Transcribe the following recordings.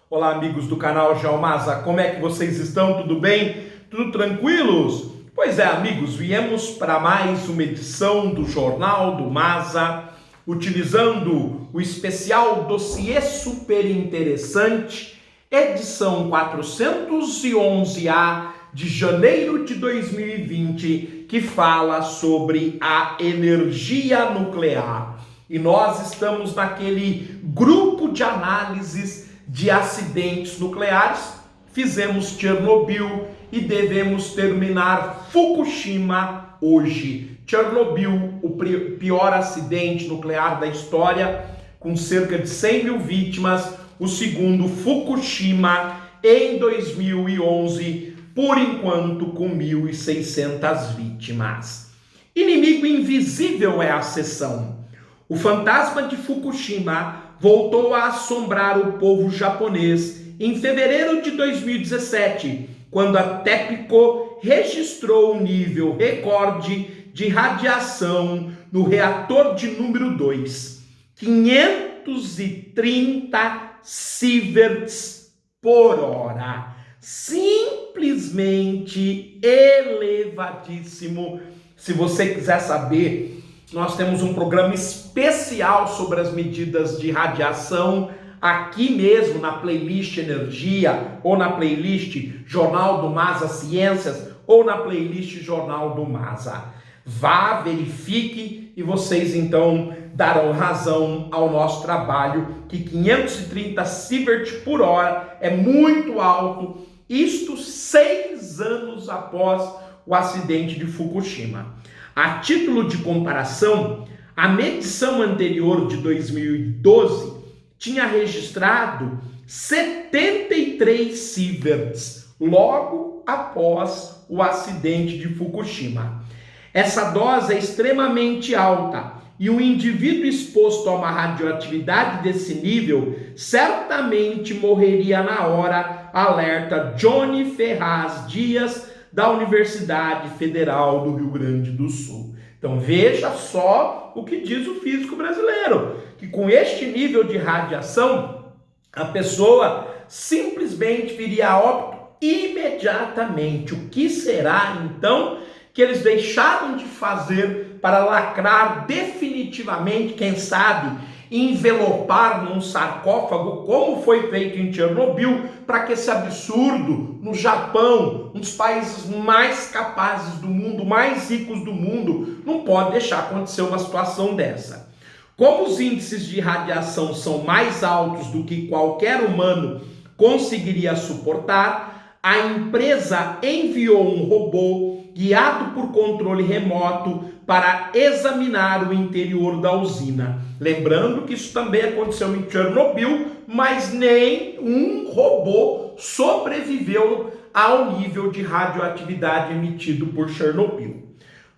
Olá, amigos do canal Geomasa, como é que vocês estão? Tudo bem? Tudo tranquilos? Pois é, amigos, viemos para mais uma edição do Jornal do Masa, utilizando o especial dossiê super interessante, edição 411A de janeiro de 2020, que fala sobre a energia nuclear. E nós estamos naquele grupo de análises de acidentes nucleares, fizemos Chernobyl e devemos terminar Fukushima hoje. Chernobyl, o pior acidente nuclear da história, com cerca de 100 mil vítimas. O segundo, Fukushima, em 2011, por enquanto com 1.600 vítimas. Inimigo invisível é a seção. O fantasma de Fukushima voltou a assombrar o povo japonês em fevereiro de 2017, quando a TEPCO registrou um nível recorde de radiação no reator de número 2, 530 sieverts por hora. Simplesmente elevadíssimo. Se você quiser saber, nós temos um programa especial sobre as medidas de radiação aqui mesmo na playlist Energia, ou na playlist Jornal do Masa Ciências, ou na playlist Jornal do Masa. Vá, verifique e vocês então darão razão ao nosso trabalho que 530 sieverts por hora é muito alto, isto 6 anos após o acidente de Fukushima. A título de comparação, a medição anterior de 2012 tinha registrado 73 sieverts logo após o acidente de Fukushima. Essa dose é extremamente alta e um indivíduo exposto a uma radioatividade desse nível certamente morreria na hora, alerta Johnny Ferraz Dias, da Universidade Federal do Rio Grande do Sul. Então veja só o que diz o físico brasileiro, que com este nível de radiação, a pessoa simplesmente viria a óbito imediatamente. O que será então que eles deixaram de fazer para lacrar definitivamente, quem sabe, envelopar num sarcófago, como foi feito em Chernobyl, para que esse absurdo no Japão, um dos países mais capazes do mundo, mais ricos do mundo, não pode deixar acontecer uma situação dessa. Como os índices de radiação são mais altos do que qualquer humano conseguiria suportar, a empresa enviou um robô guiado por controle remoto para examinar o interior da usina. Lembrando que isso também aconteceu em Chernobyl, mas nem um robô sobreviveu ao nível de radioatividade emitido por Chernobyl.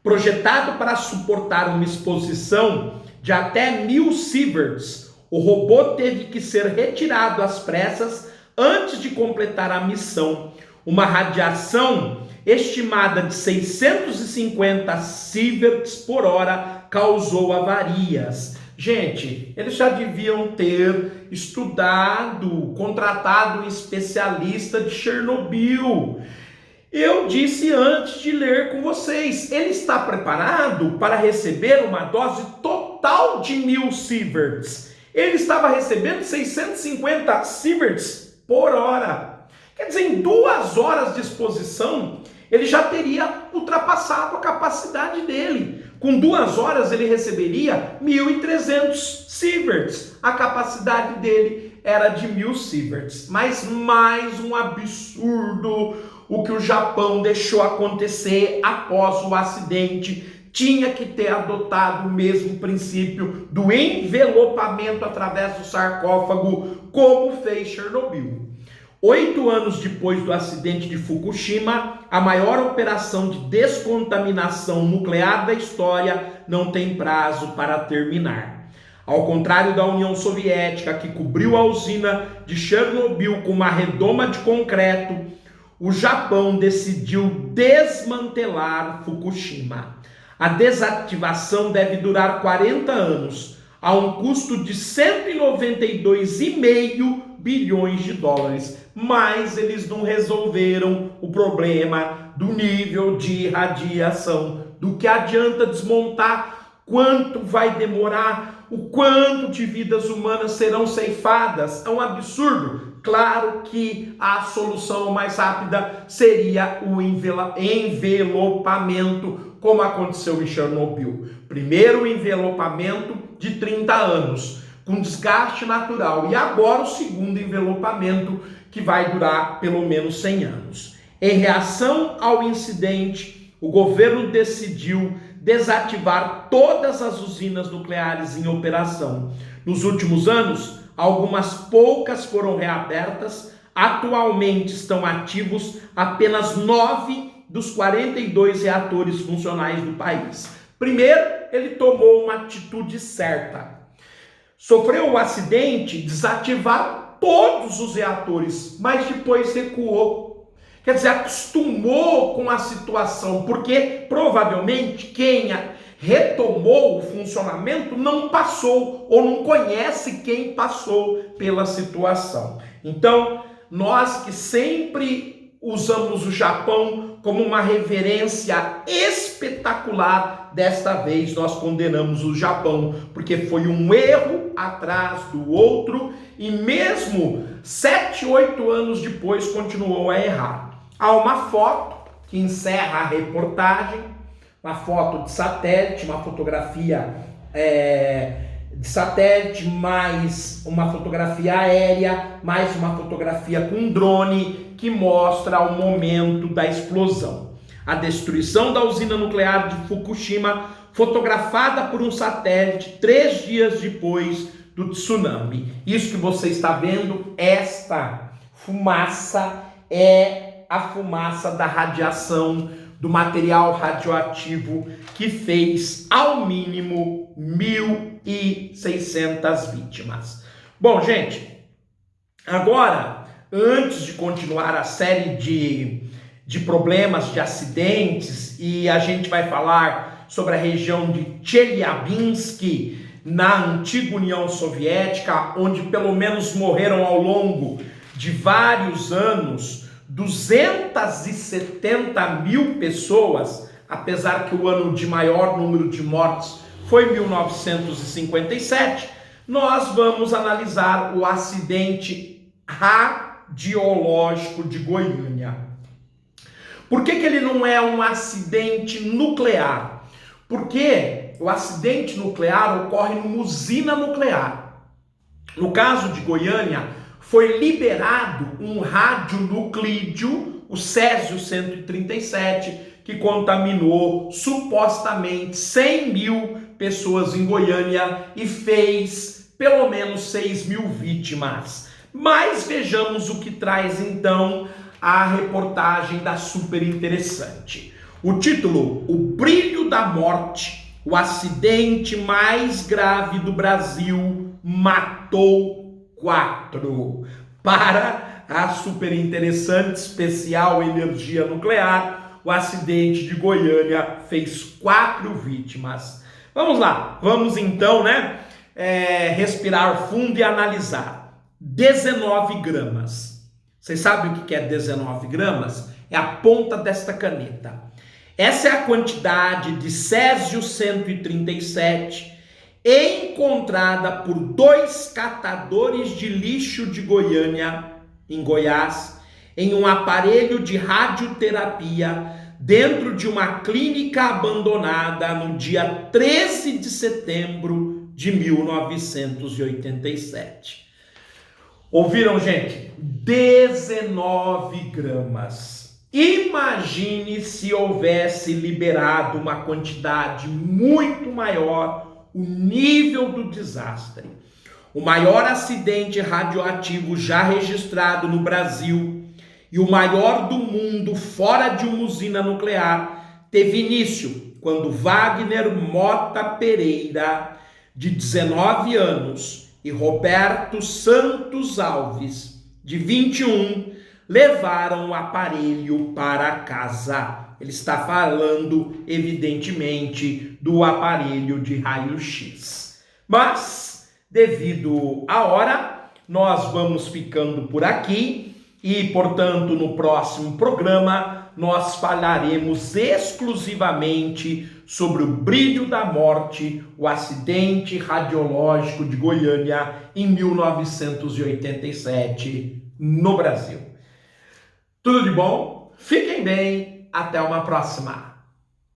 Projetado para suportar uma exposição de até 1.000 sieverts, o robô teve que ser retirado às pressas antes de completar a missão. Uma radiação estimada de 650 sieverts por hora causou avarias. Gente, eles já deviam ter estudado, contratado um especialista de Chernobyl. Eu disse antes de ler com vocês, ele está preparado para receber uma dose total de 1.000 sieverts. Ele estava recebendo 650 sieverts por hora. Quer dizer, em 2 horas de exposição, ele já teria ultrapassado a capacidade dele. Com 2 horas ele receberia 1.300 sieverts. A capacidade dele era de 1.000 sieverts. Mas mais um absurdo o que o Japão deixou acontecer após o acidente. Tinha que ter adotado o mesmo princípio do envelopamento através do sarcófago, como fez Chernobyl. 8 anos depois do acidente de Fukushima, a maior operação de descontaminação nuclear da história não tem prazo para terminar. Ao contrário da União Soviética, que cobriu a usina de Chernobyl com uma redoma de concreto, o Japão decidiu desmantelar Fukushima. A desativação deve durar 40 anos, a um custo de 192,5 bilhões de dólares, mas eles não resolveram o problema do nível de radiação. Do que adianta desmontar? Quanto vai demorar? O quanto de vidas humanas serão ceifadas? É um absurdo. Claro que a solução mais rápida seria o envelopamento, como aconteceu em Chernobyl. Primeiro o envelopamento de 30 anos, com desgaste natural, e agora o segundo envelopamento, que vai durar pelo menos 100 anos. Em reação ao incidente, o governo decidiu desativar todas as usinas nucleares em operação. Nos últimos anos, algumas poucas foram reabertas. Atualmente estão ativos apenas 9 dos 42 reatores funcionais do país. Primeiro, ele tomou uma atitude certa. Sofreu um acidente, desativar todos os reatores, mas depois recuou. Quer dizer, acostumou com a situação, porque provavelmente quem retomou o funcionamento não passou ou não conhece quem passou pela situação. Então, nós que sempre usamos o Japão como uma referência espetacular, desta vez nós condenamos o Japão, porque foi um erro atrás do outro e mesmo 7, 8 anos depois continuou a errar. Há uma foto que encerra a reportagem, uma foto de satélite, uma fotografia de satélite, mais uma fotografia aérea, mais uma fotografia com drone, que mostra o momento da explosão. A destruição da usina nuclear de Fukushima, fotografada por um satélite 3 dias depois do tsunami. Isso que você está vendo, esta fumaça é a fumaça da radiação, do material radioativo que fez ao mínimo 1.600 vítimas. Bom, gente, agora, antes de continuar a série de problemas, de acidentes, e a gente vai falar sobre a região de Chelyabinsk, na antiga União Soviética, onde pelo menos morreram ao longo de vários anos 270 mil pessoas, apesar que o ano de maior número de mortes foi 1957, nós vamos analisar o acidente radiológico de Goiânia. Por que ele não é um acidente nuclear? Porque o acidente nuclear ocorre numa usina nuclear. No caso de Goiânia, foi liberado um radionuclídeo, o Césio-137, que contaminou supostamente 100 mil pessoas em Goiânia e fez pelo menos 6 mil vítimas. Mas vejamos o que traz então a reportagem da Super Interessante. O título: O Brilho da Morte, o acidente mais grave do Brasil matou 4. Para a Super Interessante especial Energia Nuclear, o acidente de Goiânia fez 4 vítimas. Vamos lá, vamos então, respirar fundo e analisar. 19 gramas. Vocês sabem o que é 19 gramas? É a ponta desta caneta. Essa é a quantidade de Césio-137 encontrada por 2 catadores de lixo de Goiânia, em Goiás, em um aparelho de radioterapia dentro de uma clínica abandonada no dia 13 de setembro de 1987. Ouviram, gente? 19 gramas. Imagine se houvesse liberado uma quantidade muito maior, o nível do desastre. O maior acidente radioativo já registrado no Brasil e o maior do mundo fora de uma usina nuclear teve início quando Wagner Mota Pereira, de 19 anos, e Roberto Santos Alves, de 21, levaram o aparelho para casa. Ele está falando, evidentemente, do aparelho de raio-x. Mas, devido à hora, nós vamos ficando por aqui e, portanto, no próximo programa nós falaremos exclusivamente sobre o brilho da morte, o acidente radiológico de Goiânia em 1987 no Brasil. Tudo de bom? Fiquem bem, até uma próxima!